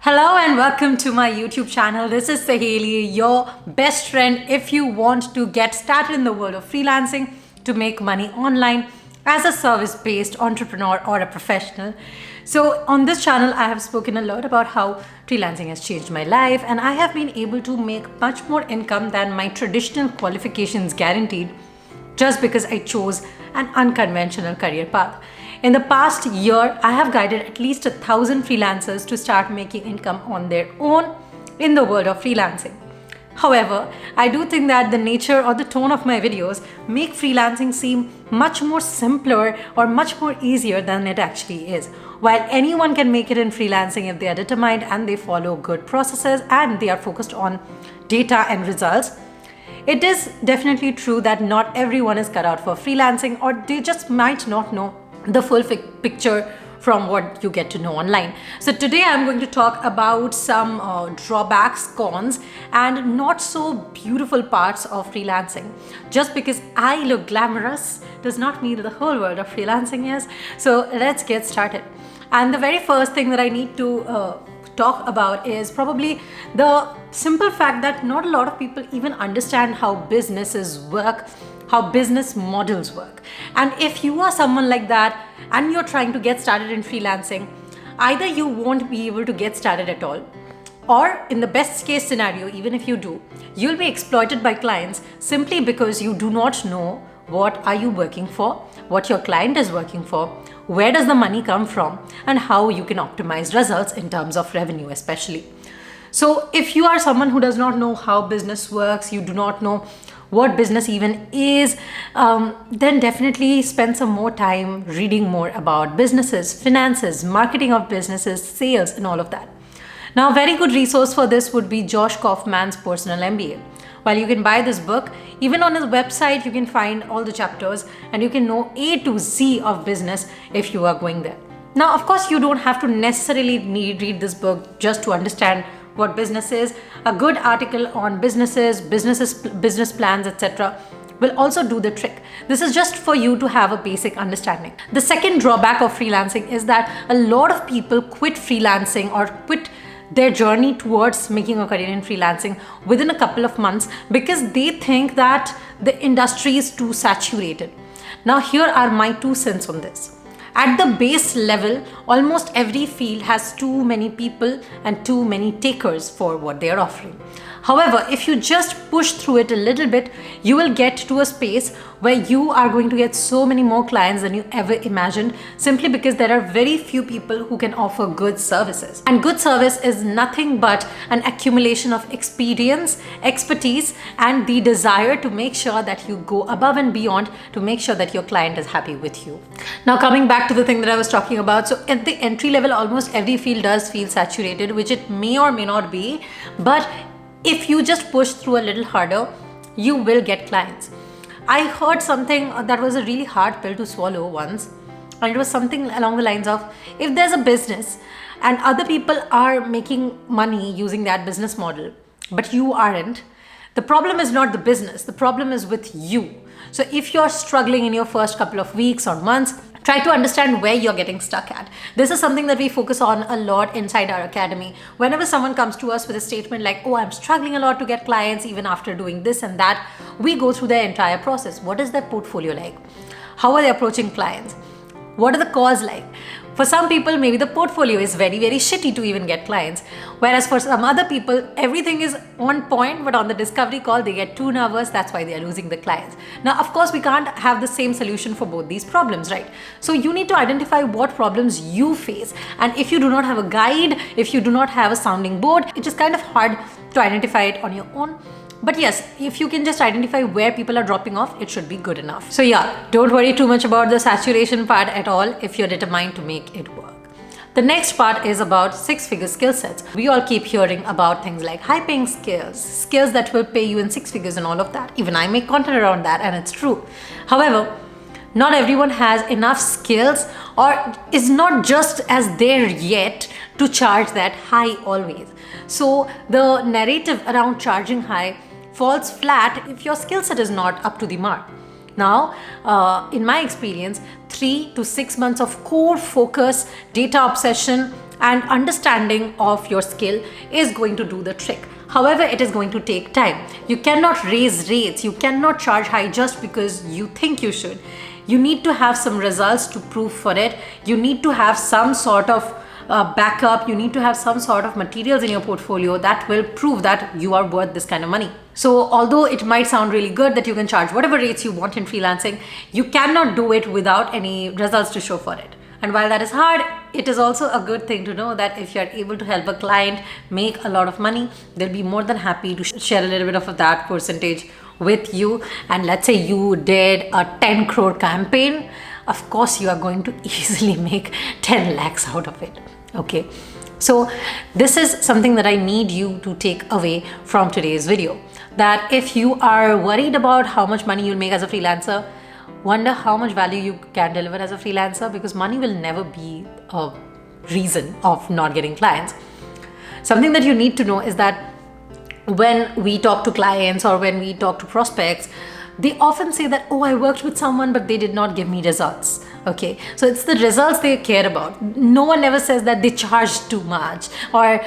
Hello and welcome to my YouTube channel. This is Saheli, your best friend if you want to get started in the world of freelancing to make money online as a service-based entrepreneur or a professional. So on this channel, I have spoken a lot about how freelancing has changed my life, and I have been able to make much more income than my traditional qualifications guaranteed just because I chose an unconventional career path. In the past year, I have guided at least 1,000 freelancers to start making income on their own in the world of freelancing. However, I do think that the nature or the tone of my videos make freelancing seem much more simpler or much more easier than it actually is. While anyone can make it in freelancing if they are determined and they follow good processes and they are focused on data and results, it is definitely true that not everyone is cut out for freelancing, or they just might not know the full picture from what you get to know online. So today I'm going to talk about some drawbacks, cons, and not so beautiful parts of freelancing. Just because I look glamorous does not mean the whole world of freelancing is. So let's get started. And the very first thing that I need to talk about is probably the simple fact that not a lot of people even understand how businesses work, how business models work. And if you are someone like that and you're trying to get started in freelancing, either you won't be able to get started at all, or in the best case scenario, even if you do, you'll be exploited by clients simply because you do not know what are you working for, what your client is working for, where does the money come from, and how you can optimize results in terms of revenue especially. So if you are someone who does not know how business works, you do not know what business even is, then definitely spend some more time reading more about businesses, finances, marketing of businesses, sales, and all of that. Now, a very good resource for this would be Josh Kaufman's Personal MBA. While you can buy this book, even on his website, you can find all the chapters and you can know A to Z of business if you are going there. Now, of course, you don't have to necessarily read this book just to understand what business is. A good article on businesses, business plans, etc. will also do the trick. This is just for you to have a basic understanding. The second drawback of freelancing is that a lot of people quit freelancing or quit their journey towards making a career in freelancing within a couple of months because they think that the industry is too saturated. Now, here are my 2 cents on this. At the base level, almost every field has too many people and too many takers for what they are offering. However, if you just push through it a little bit, you will get to a space where you are going to get so many more clients than you ever imagined, simply because there are very few people who can offer good services. And good service is nothing but an accumulation of experience, expertise, and the desire to make sure that you go above and beyond to make sure that your client is happy with you. Now, coming back to the thing that I was talking about, so at the entry level, almost every field does feel saturated, which it may or may not be, but if you just push through a little harder, you will get clients. I heard something that was a really hard pill to swallow once, and it was something along the lines of, if there's a business and other people are making money using that business model, but you aren't, the problem is not the business, the problem is with you. So if you're struggling in your first couple of weeks or months, try to understand where you're getting stuck at. This is something that we focus on a lot inside our academy. Whenever someone comes to us with a statement like, oh, I'm struggling a lot to get clients even after doing this and that, we go through their entire process. What is their portfolio like? How are they approaching clients? What are the calls like? For some people, maybe the portfolio is very, very shitty to even get clients. Whereas for some other people, everything is on point, but on the discovery call, they get too nervous. That's why they are losing the clients. Now, of course, we can't have the same solution for both these problems, right? So you need to identify what problems you face. And if you do not have a guide, if you do not have a sounding board, it's just kind of hard to identify it on your own. But yes, if you can just identify where people are dropping off, it should be good enough. So yeah, don't worry too much about the saturation part at all if you're determined to make it work. The next part is about 6-figure skill sets. We all keep hearing about things like high-paying skills that will pay you in 6 figures and all of that. Even I make content around that, and it's true. However, not everyone has enough skills or is not just as there yet to charge that high always. So the narrative around charging high falls flat if your skill set is not up to the mark. Now, in my experience, 3 to 6 months of core focus, data obsession, and understanding of your skill is going to do the trick. However, it is going to take time. You cannot raise rates, you cannot charge high just because you think you should. You need to have some results to prove for it. You need to have some sort of backup. You need to have some sort of materials in your portfolio that will prove that you are worth this kind of money. So although it might sound really good that you can charge whatever rates you want in freelancing, you cannot do it without any results to show for it. And while that is hard, it is also a good thing to know that if you're able to help a client make a lot of money, they'll be more than happy to share a little bit of that percentage with you. And let's say you did a 10 crore campaign, of course you are going to easily make 10 lakhs out of it. Okay, so this is something that I need you to take away from today's video, that if you are worried about how much money you'll make as a freelancer, wonder how much value you can deliver as a freelancer, because money will never be a reason of not getting clients. Something that you need to know is that when we talk to clients or when we talk to prospects, they often say that, oh, I worked with someone, but they did not give me results. Okay, so it's the results they care about. No one ever says that they charge too much, or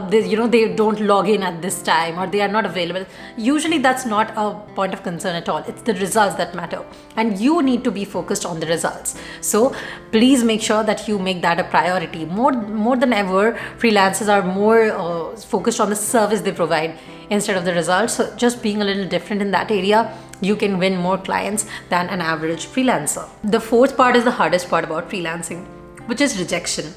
they don't log in at this time, or they are not available. Usually that's not a point of concern at all. It's the results that matter, and you need to be focused on the results. So please make sure that you make that a priority. More than ever, freelancers are more focused on the service they provide instead of the results. So just being a little different in that area, you can win more clients than an average freelancer. The fourth part is the hardest part about freelancing, which is rejection.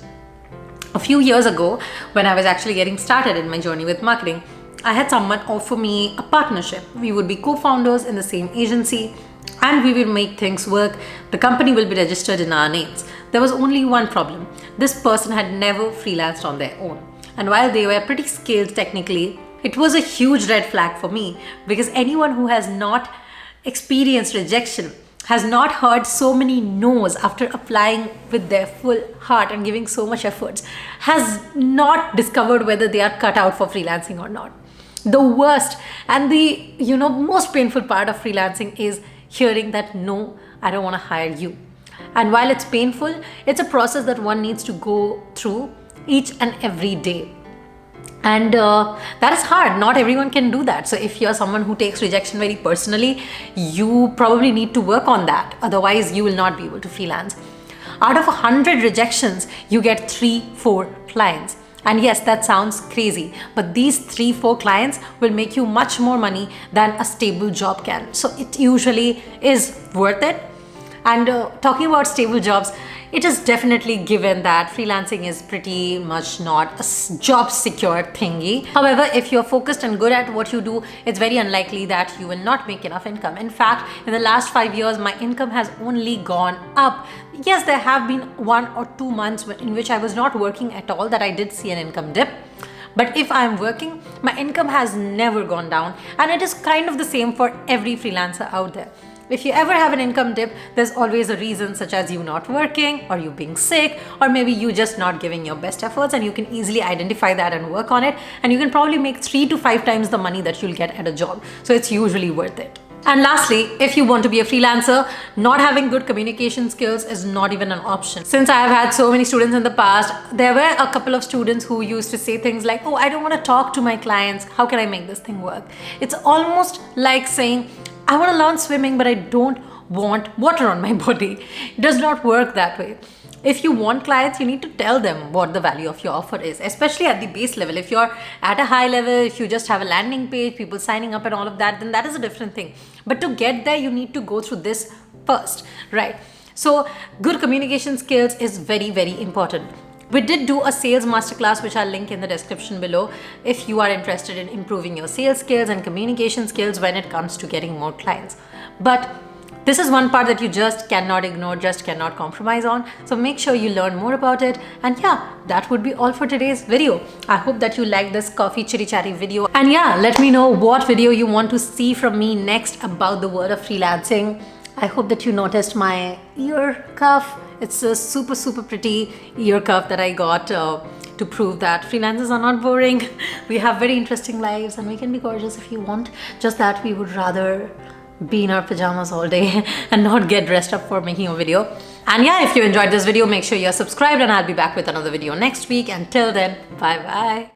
A few years ago, when I was actually getting started in my journey with marketing, I had someone offer me a partnership. We would be co-founders in the same agency and we will make things work. The company will be registered in our names. There was only one problem. This person had never freelanced on their own. And while they were pretty skilled technically, it was a huge red flag for me, because anyone who has not experienced rejection, has not heard so many no's after applying with their full heart and giving so much efforts, has not discovered whether they are cut out for freelancing or not. The worst and the most painful part of freelancing is hearing that, no, I don't want to hire you. And while it's painful, it's a process that one needs to go through each and every day. And that is hard. Not everyone can do that. So if you're someone who takes rejection very personally, you probably need to work on that. Otherwise, you will not be able to freelance. Out of 100 rejections, you get 3-4 clients. And yes, that sounds crazy, but these 3-4 clients will make you much more money than a stable job can. So it usually is worth it. And talking about stable jobs, it is definitely given that freelancing is pretty much not a job secure thingy. However, if you're focused and good at what you do, it's very unlikely that you will not make enough income. In fact, in the last 5 years, my income has only gone up. Yes, there have been 1 or 2 months in which I was not working at all that I did see an income dip. But if I'm working, my income has never gone down, and it is kind of the same for every freelancer out there. If you ever have an income dip, there's always a reason, such as you not working, or you being sick, or maybe you just not giving your best efforts, and you can easily identify that and work on it, and you can probably make 3 to 5 times the money that you'll get at a job. So it's usually worth it. And lastly, if you want to be a freelancer, not having good communication skills is not even an option. Since I have had so many students in the past, there were a couple of students who used to say things like, oh, I don't want to talk to my clients. How can I make this thing work? It's almost like saying, I want to learn swimming, but I don't want water on my body. It does not work that way. If you want clients, you need to tell them what the value of your offer is, especially at the base level. If you're at a high level, if you just have a landing page, people signing up and all of that, then that is a different thing. But to get there, you need to go through this first, right? So good communication skills is very, very important. We did do a sales masterclass, which I'll link in the description below, if you are interested in improving your sales skills and communication skills when it comes to getting more clients. But this is one part that you just cannot ignore, just cannot compromise on. So make sure you learn more about it. And yeah, that would be all for today's video. I hope that you like this coffee chitty chatty video. And yeah, let me know what video you want to see from me next about the world of freelancing. I hope that you noticed my ear cuff. It's a super, super pretty ear cuff that I got to prove that freelancers are not boring. We have very interesting lives and we can be gorgeous if you want. Just that we would rather be in our pajamas all day and not get dressed up for making a video. And yeah, if you enjoyed this video, make sure you're subscribed, and I'll be back with another video next week. Until then, bye bye.